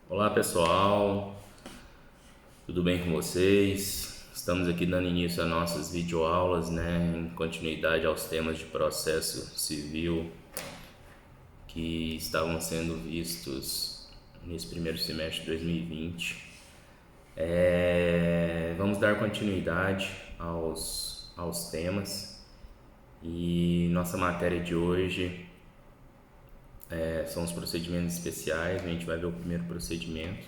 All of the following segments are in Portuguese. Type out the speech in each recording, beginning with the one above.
Olá pessoal, tudo bem com vocês? Estamos aqui dando início às nossas videoaulas, em continuidade aos temas de processo civil que estavam sendo vistos nesse primeiro semestre de 2020. Vamos dar continuidade aos temas e nossa matéria de hoje são os procedimentos especiais. A gente vai ver o primeiro procedimento.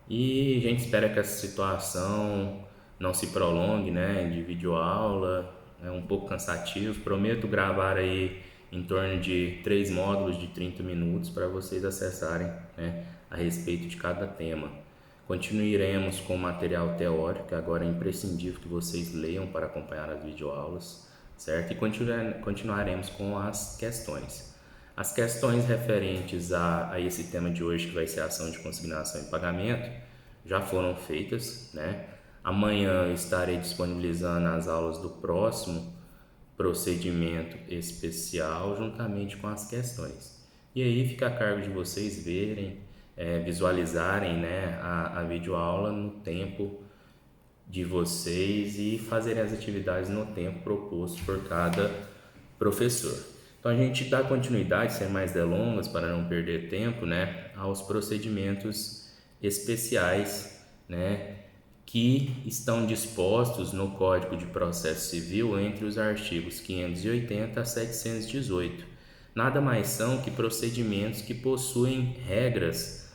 E a gente espera que essa situação não se prolongue, de videoaula, é um pouco cansativo. Prometo gravar aí em torno de 3 módulos de 30 minutos para vocês acessarem, a respeito de cada tema. Continuaremos com o material teórico, que agora é imprescindível que vocês leiam para acompanhar as videoaulas, certo? E continuaremos com as questões. As questões referentes a esse tema de hoje, que vai ser a ação de consignação e pagamento, já foram feitas, Amanhã eu estarei disponibilizando as aulas do próximo procedimento especial juntamente com as questões. E aí fica a cargo de vocês verem, visualizarem, a videoaula no tempo de vocês e fazerem as atividades no tempo proposto por cada professor. Então a gente dá continuidade, sem mais delongas, para não perder tempo, aos procedimentos especiais, que estão dispostos no Código de Processo Civil entre os artigos 580 a 718. Nada mais são que procedimentos que possuem regras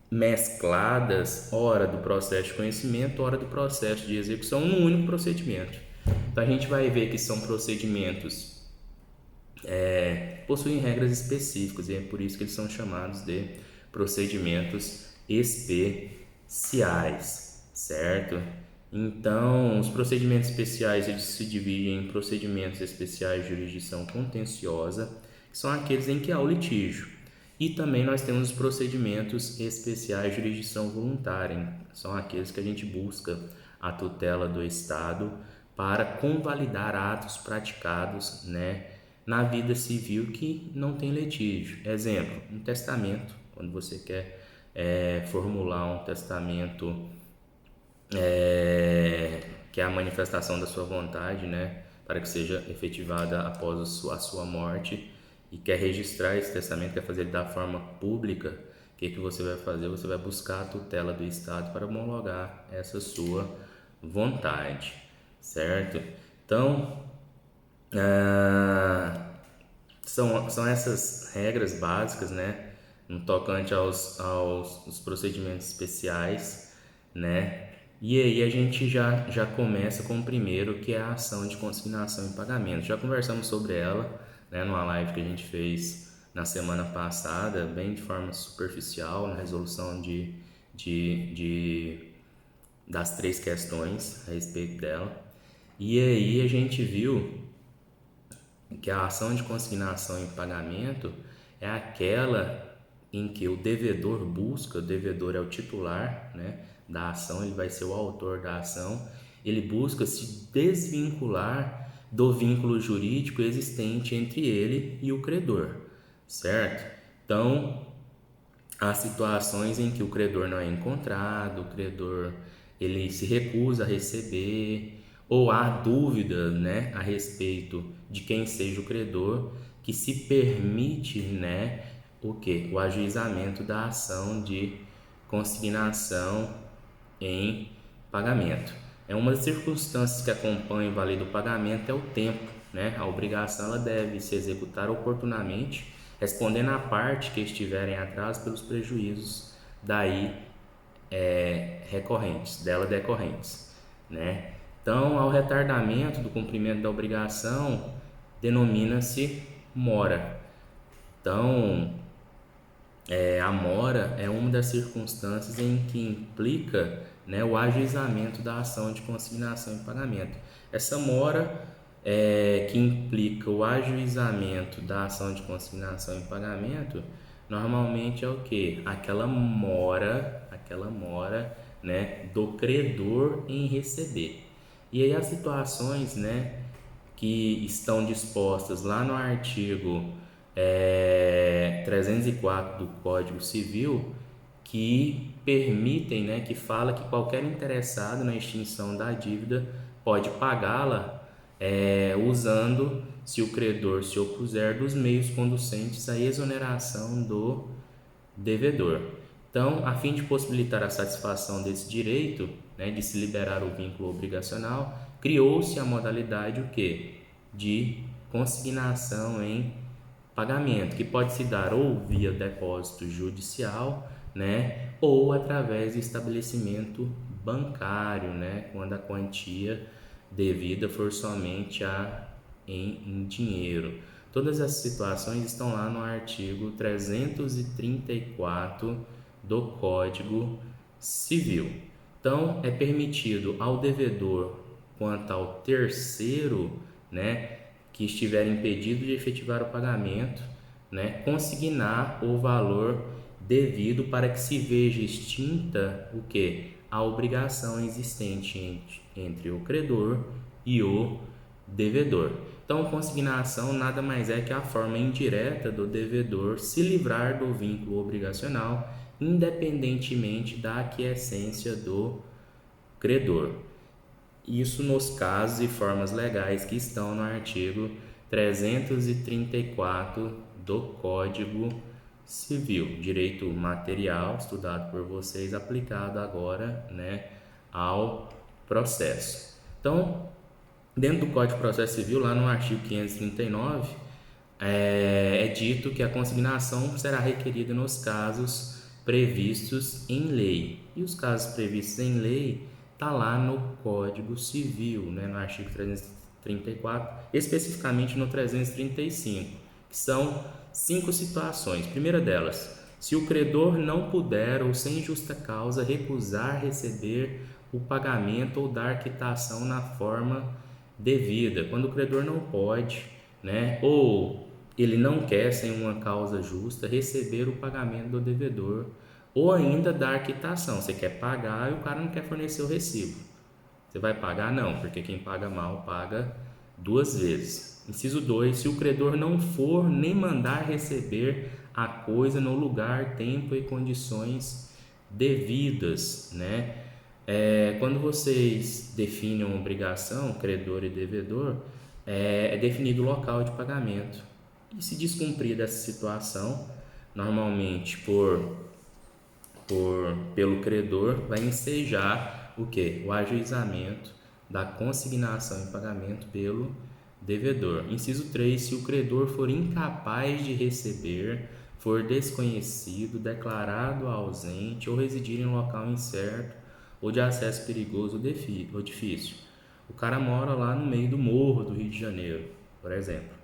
mescladas, ora do processo de conhecimento, ora do processo de execução, num único procedimento. Então a gente vai ver que são procedimentos possuem regras específicas e é por isso que eles são chamados de procedimentos especiais, certo? Então, os procedimentos especiais eles se dividem em procedimentos especiais de jurisdição contenciosa, que são aqueles em que há o litígio. E também nós temos os procedimentos especiais de jurisdição voluntária, são aqueles que a gente busca a tutela do Estado para convalidar atos praticados, na vida civil que não tem litígio. Exemplo, um testamento, quando você quer formular um testamento que é a manifestação da sua vontade, para que seja efetivada após a sua morte, e quer registrar esse testamento, quer fazer ele da forma pública, o que você vai fazer? Você vai buscar a tutela do Estado para homologar essa sua vontade, certo? Então, são essas regras básicas, no tocante aos procedimentos especiais, E aí a gente já começa com o primeiro, que é a ação de consignação e pagamento. Já conversamos sobre ela, numa live que a gente fez na semana passada, bem de forma superficial, na resolução das 3 questões a respeito dela. E aí a gente viu que a ação de consignação e pagamento é aquela em que o devedor busca, o devedor é o titular, da ação, ele vai ser o autor da ação, ele busca se desvincular do vínculo jurídico existente entre ele e o credor, certo? Então, há situações em que o credor não é encontrado, o credor ele se recusa a receber, ou há dúvida, a respeito de quem seja o credor, que se permite, o ajuizamento da ação de consignação em pagamento. Uma das circunstâncias que acompanha e valida o pagamento é o tempo, A obrigação ela deve se executar oportunamente, respondendo à parte que estiverem atrás pelos prejuízos daí dela decorrentes, Então, ao retardamento do cumprimento da obrigação, denomina-se mora. Então, a mora é uma das circunstâncias em que implica, o ajuizamento da ação de consignação e pagamento. Essa mora que implica o ajuizamento da ação de consignação e pagamento, normalmente é o que? Aquela mora, do credor em receber. E aí as situações, que estão dispostas lá no artigo 304 do Código Civil, que permitem, né, que fala que qualquer interessado na extinção da dívida pode pagá-la usando, se o credor se opuser, dos meios conducentes à exoneração do devedor. Então, a fim de possibilitar a satisfação desse direito, né, de se liberar o vínculo obrigacional, criou-se a modalidade o quê? De consignação em pagamento, que pode se dar ou via depósito judicial, né, ou através do estabelecimento bancário, né, quando a quantia devida for somente em dinheiro. Todas as situações estão lá no artigo 334 do Código Civil. Então, é permitido ao devedor, quanto ao terceiro, né, que estiver impedido de efetivar o pagamento, né, consignar o valor devido para que se veja extinta o quê? A obrigação existente entre o credor e o devedor. Então, consignação nada mais é que a forma indireta do devedor se livrar do vínculo obrigacional, independentemente da aquiescência do credor. Isso nos casos e formas legais que estão no artigo 334 do Código Civil, direito material, estudado por vocês, aplicado agora, né, ao processo. Então, dentro do Código de Processo Civil, lá no artigo 539, é dito que a consignação será requerida nos casos previstos em lei. E os casos previstos em lei está lá no Código Civil, né, no artigo 334, especificamente no 335, que são 5 situações. Primeira delas, se o credor não puder ou sem justa causa recusar receber o pagamento ou dar quitação na forma devida. Quando o credor não pode, né, ou ele não quer, sem uma causa justa, receber o pagamento do devedor, ou ainda dar quitação. Você quer pagar e o cara não quer fornecer o recibo. Você vai pagar? Não, porque quem paga mal paga 2 vezes. Inciso 2, se o credor não for nem mandar receber a coisa no lugar, tempo e condições devidas, né? Quando vocês definem uma obrigação, credor e devedor, é definido o local de pagamento. E se descumprir dessa situação, normalmente pelo credor, vai ensejar o quê? O ajuizamento da consignação em pagamento pelo devedor. Inciso 3, se o credor for incapaz de receber, for desconhecido, declarado ausente ou residir em local incerto ou de acesso perigoso ou difícil. O cara mora lá no meio do morro do Rio de Janeiro, por exemplo,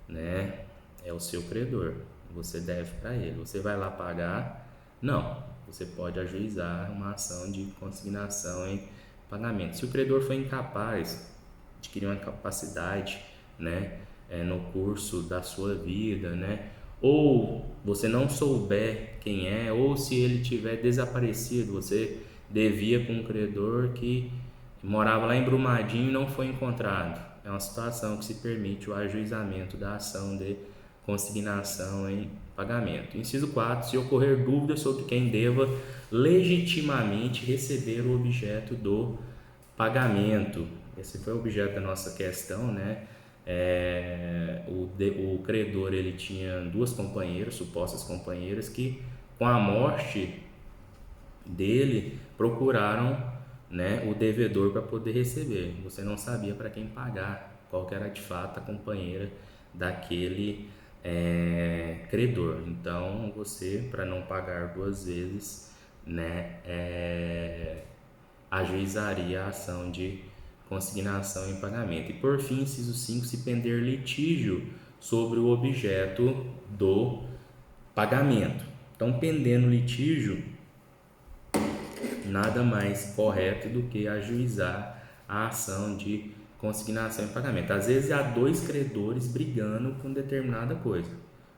né? É o seu credor, você deve para ele. Você vai lá pagar? Não, você pode ajuizar uma ação de consignação em pagamento. Se o credor for incapaz, adquirir uma capacidade, né, no curso da sua vida, né, ou você não souber quem é, ou se ele tiver desaparecido, você devia com um credor que morava lá em Brumadinho e não foi encontrado. É uma situação que se permite o ajuizamento da ação de consignação em pagamento. Inciso 4, se ocorrer dúvida sobre quem deva legitimamente receber o objeto do pagamento. Esse foi o objeto da nossa questão, né? O credor, ele tinha 2 companheiras, supostas companheiras, que com a morte dele procuraram, né, o devedor para poder receber. Você não sabia para quem pagar, qual que era de fato a companheira daquele credor. Então você, para não pagar 2 vezes, né, ajuizaria a ação de consignação em pagamento. E por fim, inciso 5, se pender litígio sobre o objeto do pagamento. Então, pendendo litígio, nada mais correto do que ajuizar a ação de consignação em pagamento. Às vezes há 2 credores brigando com determinada coisa.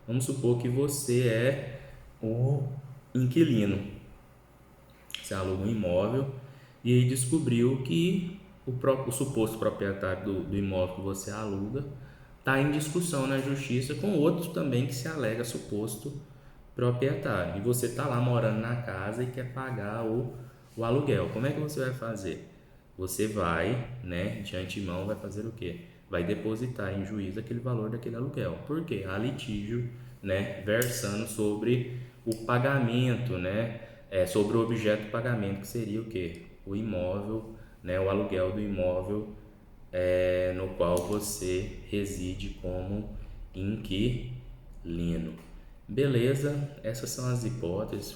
Vamos supor que você é o inquilino. Você aluga um imóvel e aí descobriu que o suposto proprietário do imóvel que você aluga está em discussão na justiça com outro também que se alega suposto proprietário. E você está lá morando na casa e quer pagar o aluguel. Como é que você vai fazer? Você vai, né, de antemão, vai fazer o quê? Vai depositar em juízo aquele valor daquele aluguel. Por quê? Há litígio, né, versando sobre o pagamento, né, sobre o objeto de pagamento, que seria o quê? O imóvel, né, o aluguel do imóvel no qual você reside como inquilino. Beleza? Essas são as hipóteses,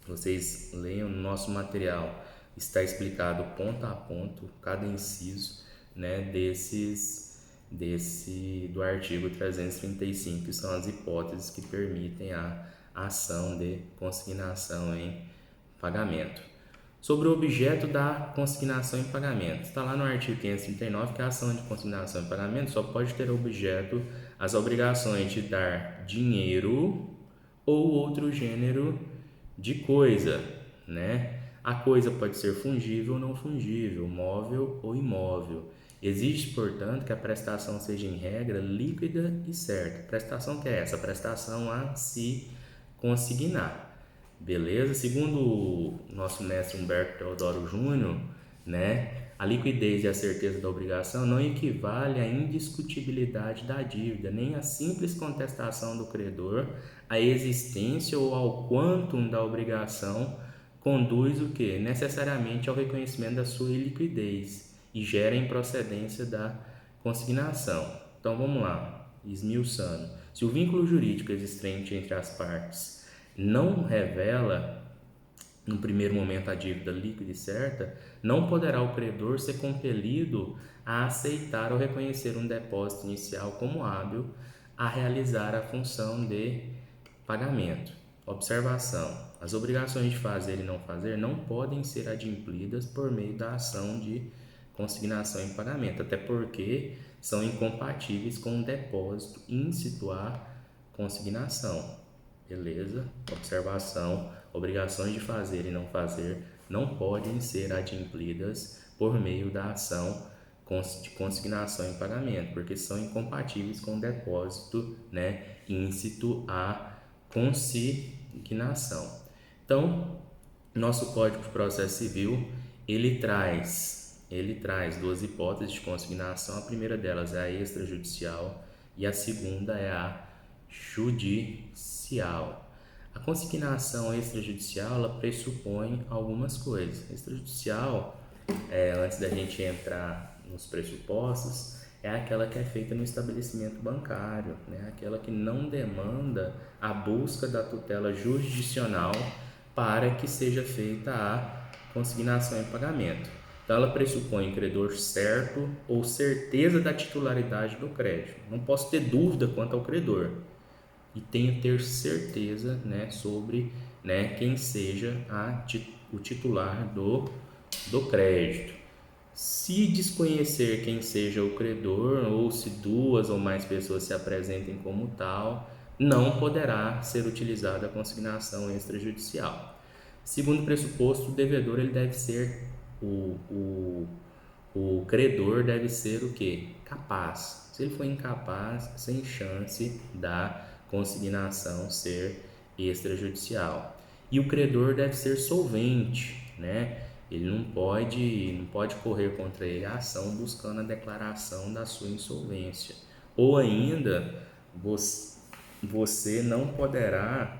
vocês leiam no nosso material, está explicado ponto a ponto, cada inciso, né, do artigo 335, que são as hipóteses que permitem a ação de consignação em pagamento. Sobre o objeto da consignação em pagamento, está lá no artigo 539 que a ação de consignação em pagamento só pode ter objeto as obrigações de dar dinheiro ou outro gênero de coisa, né? A coisa pode ser fungível ou não fungível, móvel ou imóvel. Exige, portanto, que a prestação seja em regra líquida e certa. Prestação que é essa? Prestação a se consignar. Beleza? Segundo o nosso mestre Humberto Teodoro Júnior, né, a liquidez e a certeza da obrigação não equivale à indiscutibilidade da dívida, nem à simples contestação do credor, à existência ou ao quantum da obrigação conduz o que? Necessariamente ao reconhecimento da sua iliquidez e gera improcedência da consignação. Então vamos lá, esmiuçando. Se o vínculo jurídico existente entre as partes não revela no primeiro momento a dívida líquida e certa, não poderá o credor ser compelido a aceitar ou reconhecer um depósito inicial como hábil a realizar a função de pagamento. Observação: as obrigações de fazer e não fazer não podem ser adimplidas por meio da ação de consignação em pagamento, até porque são incompatíveis com o depósito íncito à consignação. Beleza? Observação: obrigações de fazer e não fazer não podem ser adimplidas por meio da ação de consignação em pagamento, porque são incompatíveis com o depósito, né, íncito à consignação. Então, nosso Código de Processo Civil, ele traz duas hipóteses de consignação. A primeira delas é a extrajudicial e a segunda é a judicial. A consignação extrajudicial, ela pressupõe algumas coisas. Extrajudicial, antes da gente entrar nos pressupostos, é aquela que é feita no estabelecimento bancário, né? Aquela que não demanda a busca da tutela jurisdicional para que seja feita a consignação em pagamento. Então, ela pressupõe credor certo ou certeza da titularidade do crédito. Não posso ter dúvida quanto ao credor e tenho que ter certeza, né, sobre, né, quem seja o titular do crédito. Se desconhecer quem seja o credor ou se duas ou mais pessoas se apresentem como tal, não poderá ser utilizada a consignação extrajudicial. Segundo pressuposto, o devedor ele deve ser o credor deve ser o quê? Capaz. Se ele for incapaz, sem chance da consignação ser extrajudicial. E o credor deve ser solvente, né? Ele não pode correr contra ele a ação buscando a declaração da sua insolvência. Ou ainda, você não poderá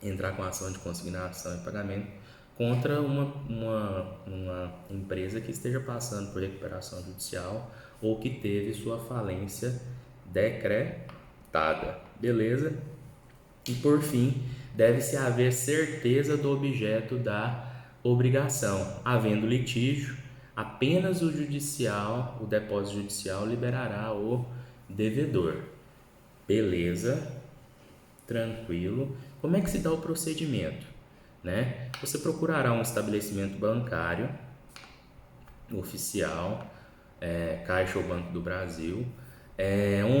entrar com ação de consignação e pagamento contra uma empresa que esteja passando por recuperação judicial ou que teve sua falência decretada. Beleza? E por fim, deve-se haver certeza do objeto da obrigação. Havendo litígio, apenas o depósito judicial liberará o devedor. Beleza? Tranquilo. Como é que se dá o procedimento? Né? Você procurará um estabelecimento bancário oficial, Caixa ou Banco do Brasil.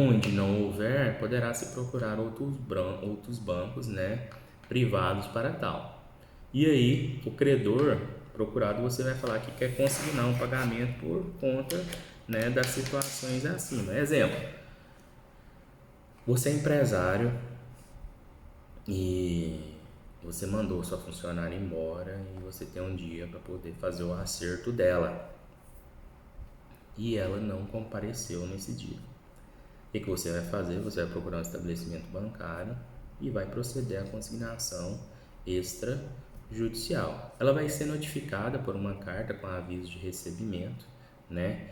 Onde não houver, poderá se procurar outros bancos, né, privados para tal. E aí, o credor procurado, você vai falar que quer consignar um pagamento por conta, né, das situações acima. Exemplo: você é empresário, e você mandou sua funcionária embora e você tem um dia para poder fazer o acerto dela e ela não compareceu nesse dia. O que você vai fazer? Você vai procurar um estabelecimento bancário e vai proceder à consignação extrajudicial. Ela vai ser notificada por uma carta com aviso de recebimento, né?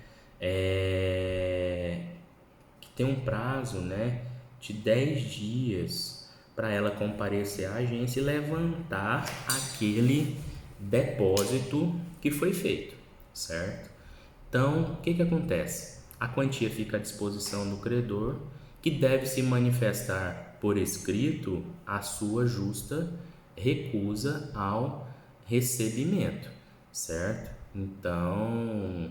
Que tem um prazo, né, de 10 dias para ela comparecer à agência e levantar aquele depósito que foi feito, certo? Então, o que acontece? A quantia fica à disposição do credor, que deve se manifestar por escrito a sua justa recusa ao recebimento, certo? Então,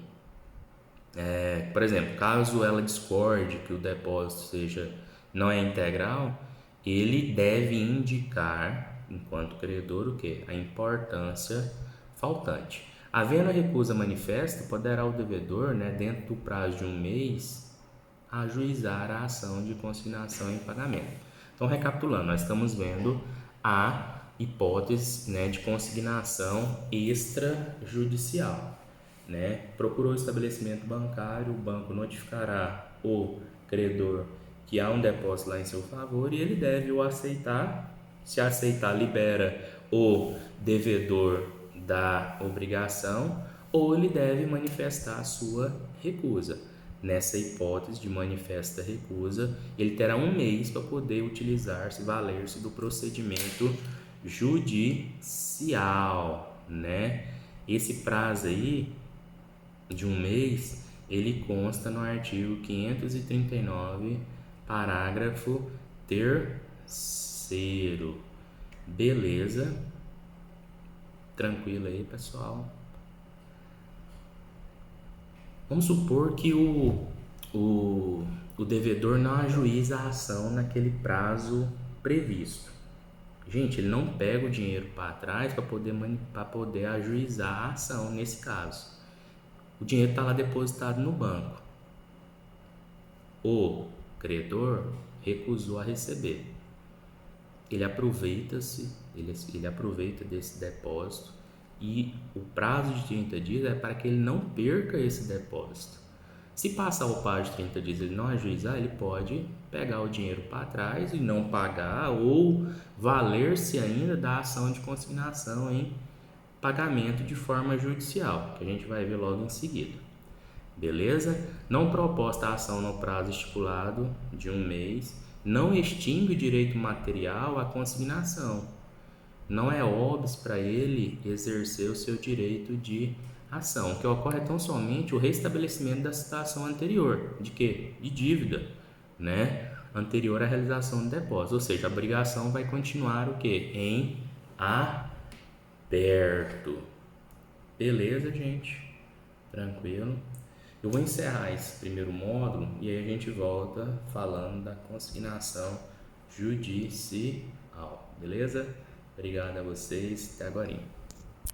por exemplo, caso ela discorde que o depósito não é integral, ele deve indicar, enquanto credor, o quê? A importância faltante. Havendo a recusa manifesta, poderá o devedor, né, dentro do prazo de um mês, ajuizar a ação de consignação em pagamento. Então, recapitulando, nós estamos vendo a hipótese, né, de consignação extrajudicial, né? Procurou o estabelecimento bancário, o banco notificará o credor que há um depósito lá em seu favor e ele deve o aceitar. Se aceitar, libera o devedor da obrigação ou ele deve manifestar a sua recusa. Nessa hipótese de manifesta recusa, ele terá um mês para poder utilizar-se, valer-se do procedimento judicial, né? Esse prazo aí de um mês, ele consta no artigo 539, parágrafo 3º. Beleza? Tranquilo aí, pessoal? Vamos supor que o devedor não ajuiza a ação naquele prazo previsto. Gente, ele não pega o dinheiro para trás para poder ajuizar a ação nesse caso. O dinheiro está lá depositado no banco. O credor recusou a receber. Ele aproveita desse depósito e o prazo de 30 dias é para que ele não perca esse depósito. Se passar o prazo de 30 dias e ele não ajuizar, ele pode pegar o dinheiro para trás e não pagar ou valer-se ainda da ação de consignação em pagamento de forma judicial, que a gente vai ver logo em seguida. Beleza? Não proposta a ação no prazo estipulado de um mês, não extingue o direito material à consignação. Não é óbvio para ele exercer o seu direito de ação. O que ocorre é tão somente o restabelecimento da situação anterior. De quê? De dívida, né? Anterior à realização do depósito. Ou seja, a obrigação vai continuar o quê? Em aberto. Beleza, gente? Tranquilo? Eu vou encerrar esse primeiro módulo e aí a gente volta falando da consignação judicial, beleza? Obrigado a vocês, até agora.